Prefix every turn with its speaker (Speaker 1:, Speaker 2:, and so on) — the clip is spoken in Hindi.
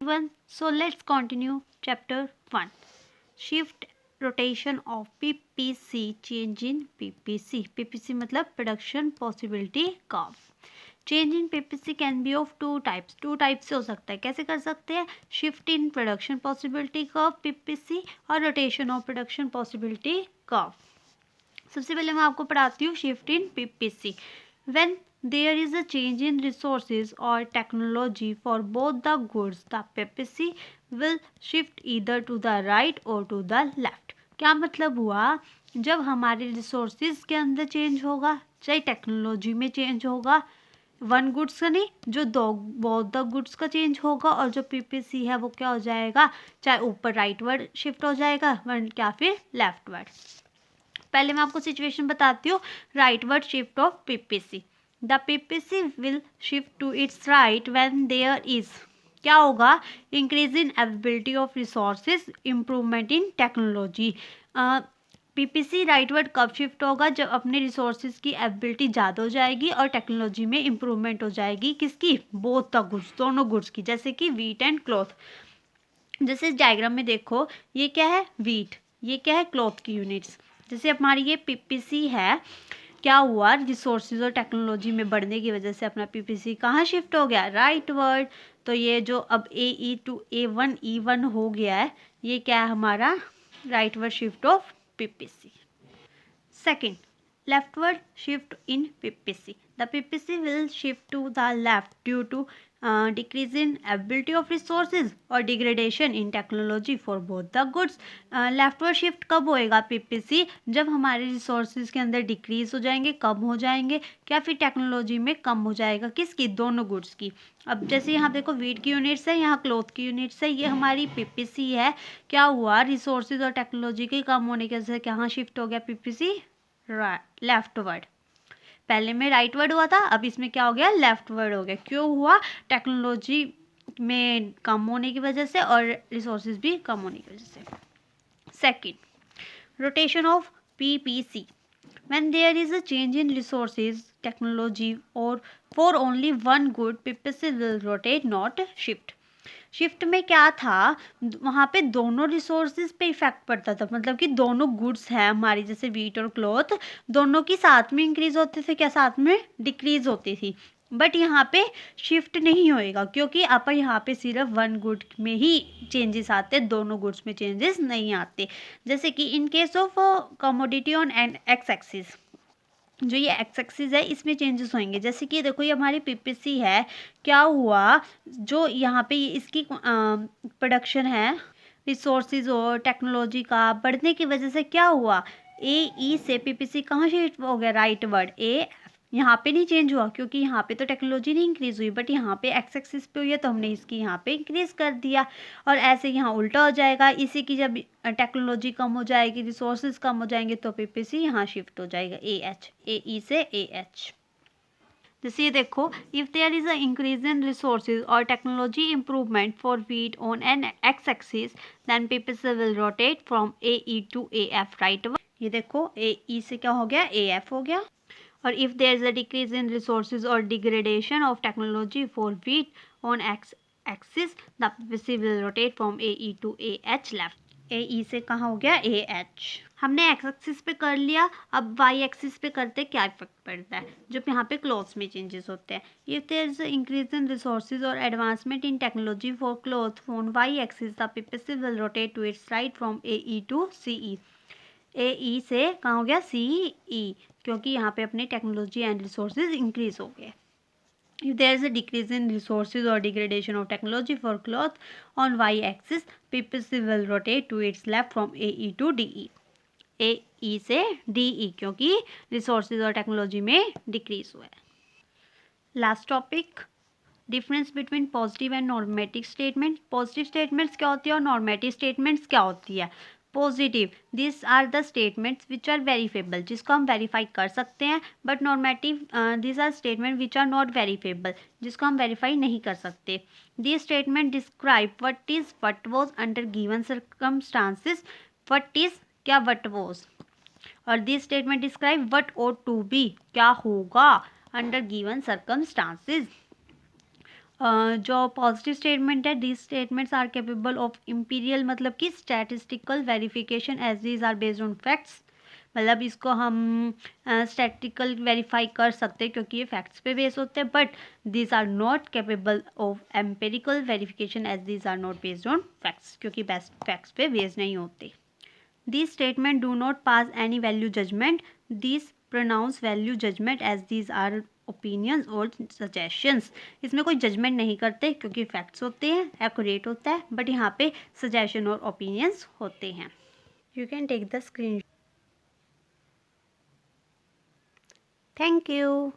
Speaker 1: So let's continue chapter 1. Shift rotation of PPC, change in PPC. PPC मतलब production possibility curve. Change in PPC can be of two types. Two types से हो सकता है. कैसे कर सकते हैं? Shift in production possibility curve PPC और rotation of production possibility curve. सबसे पहले मैं आपको पढ़ाती हूँ shift in PPC. When there is a change in resources or technology for both the goods, the PPC will shift either to the right or to the left. क्या मतलब हुआ? जब हमारे रिसोर्सेज के अंदर चेंज होगा, चाहे टेक्नोलॉजी में चेंज होगा, वन गुड्स का नहीं, जो दो बोथ द गुड्स का चेंज होगा, और जो पीपीसी है वो क्या हो जाएगा, चाहे ऊपर राइटवर्ड शिफ्ट हो जाएगा या फिर लेफ्टवर्ड. पहले मैं आपको सिचुएशन बताती हूँ. Rightward shift of PPC. The PPC will shift to its right when there is क्या होगा, increase in availability of resources, improvement in technology. PPC rightward कब शिफ्ट होगा? जब अपने रिसोर्सेज की अवेलेबिलिटी ज़्यादा हो जाएगी और टेक्नोलॉजी में इम्प्रूवमेंट हो जाएगी. किसकी? बोथ द गुड्स, दोनों गुड्स की. जैसे कि वीट एंड क्लॉथ. जैसे इस डायग्राम में देखो, ये क्या है? वीट. ये क्या है? क्लॉथ की यूनिट्स. जैसे हमारी ये पीपीसी है, क्या हुआ? रिसोर्सेज और टेक्नोलॉजी में बढ़ने की वजह से अपना पीपीसी कहाँ शिफ्ट हो गया? राइटवर्ड. तो ये जो अब AE टू A1 E1 हो गया है, ये क्या है हमारा? Rightward shift of PPC. Second, leftward shift in PPC. The PPC will shift to the left due to decrease in ability of resources or degradation in technology for both the goods. Leftward shift कब होएगा PPC? जब हमारे resources के अंदर decrease हो जाएंगे, कम हो जाएंगे, क्या फिर टेक्नोलॉजी में कम हो जाएगा. किसकी? दोनों गुड्स की. अब जैसे यहाँ देखो, वीट की यूनिट्स है, यहाँ क्लॉथ की यूनिट्स है, ये हमारी पीपीसी है. क्या हुआ? रिसोर्सेज और टेक्नोलॉजी के कम होने की वजह से कहाँ शिफ्ट हो गया पीपीसी? लेफ्टवर्ड. पहले में राइटवर्ड हुआ था, अब इसमें क्या हो गया? लेफ्टवर्ड हो गया. क्यों हुआ? टेक्नोलॉजी में कम होने की वजह से और रिसोर्सेज भी कम होने की वजह से. Second, rotation of PPC. When there is a change in resources, technology, or for only one good, PPC will rotate, not shift. Shift में क्या था? वहाँ पे दोनों रिसोर्सेज पे इफेक्ट पड़ता था. मतलब कि दोनों गुड्स हैं हमारी, जैसे वीट और क्लॉथ, दोनों की साथ में इंक्रीज होते थे, क्या साथ में डिक्रीज होती थी. बट यहाँ पे शिफ्ट नहीं होएगा, क्योंकि आप यहाँ पे सिर्फ वन गुड में ही चेंजेस आते, दोनों गुड्स में चेंजेस नहीं आते. जैसे कि in case of commodity on and x axis, जो ये एक्स एक्सिस है इसमें चेंजेस होंगे. जैसे कि देखो, ये हमारी पीपीसी है. क्या हुआ? जो यहाँ पे इसकी प्रोडक्शन है रिसोर्सेज और टेक्नोलॉजी का बढ़ने की वजह से क्या हुआ? AE से पीपीसी कहाँ शिफ्ट हो गया? राइटवर्ड. यहाँ पे नहीं चेंज हुआ, क्योंकि यहाँ पे तो टेक्नोलॉजी नहीं इंक्रीज हुई, बट यहाँ पे एक्स एक्सिस पे हुई है, तो हमने इसकी यहाँ पे इंक्रीज कर दिया. और ऐसे यहाँ उल्टा हो जाएगा. इसी की जब टेक्नोलॉजी कम हो जाएगी, रिसोर्सेज कम हो जाएंगे, तो पीपीसी यहाँ शिफ्ट हो जाएगा AH. AE से AH. जैसे ये देखो, if there is a increase in resources और technology improvement for wheat on an X axis, then PPC will rotate from AE to AF. Right. ये देखो, AE से क्या हो गया? AF हो गया. और if there is a decrease in resources or degradation of technology for wheat on x axis, the PPC will rotate from AE to AH left. AE से कहाँ हो गया? AH. हमने x एक्सिस पे कर लिया, अब y एक्सिस पे करते क्या इफेक्ट पड़ता है? जब यहाँ पे क्लॉथ्स में चेंजेस होते हैं. If there is a increase in resources or advancement in technology for cloth on y axis, the PPC will rotate to its right from AE to CE. AE से कहाँ हो गया? CE, क्योंकि यहाँ पे अपने टेक्नोलॉजी एंड रिसोर्सेज इंक्रीज हो गए. If there is a decrease in resources or degradation of technology for cloth on y-axis, PPC will rotate to its left from AE to DE. AE से DE, क्योंकि रिसोर्सेज और टेक्नोलॉजी में डिक्रीज हुआ है. Last topic, difference between positive and normative statement. Positive statements क्या होती है और नॉर्मेटिव स्टेटमेंट्स क्या होती है? Positive, this are the statements which are verifiable, जिसको हम वेरीफाई कर सकते हैं. But normative, this are statement which are not verifiable, जिसको हम वेरीफाई नहीं कर सकते. This statement describe what is what was under given circumstances. What is क्या? What was. और this statement describe what ought to be, क्या होगा अंडर गिवन सर्कमस्टांसिस. जो पॉजिटिव स्टेटमेंट है, these statements are capable of imperial मतलब कि statistical verification as these are based on facts, मतलब इसको हम स्टैटिकल वेरीफाई कर सकते हैं क्योंकि ये फैक्ट्स पे बेस होते हैं, but these are not capable of empirical verification as these are not based on facts, क्योंकि बेस्ट फैक्ट्स पे बेस नहीं होते. These statements do not pass any value judgment. These pronounce value judgment as these are opinions or suggestions. इसमें कोई जजमेंट नहीं करते क्योंकि फैक्ट्स होते हैं, एक्यूरेट होता है, बट यहाँ पे सजेशन और ओपिनियंस होते हैं. You can take the screen. Thank you.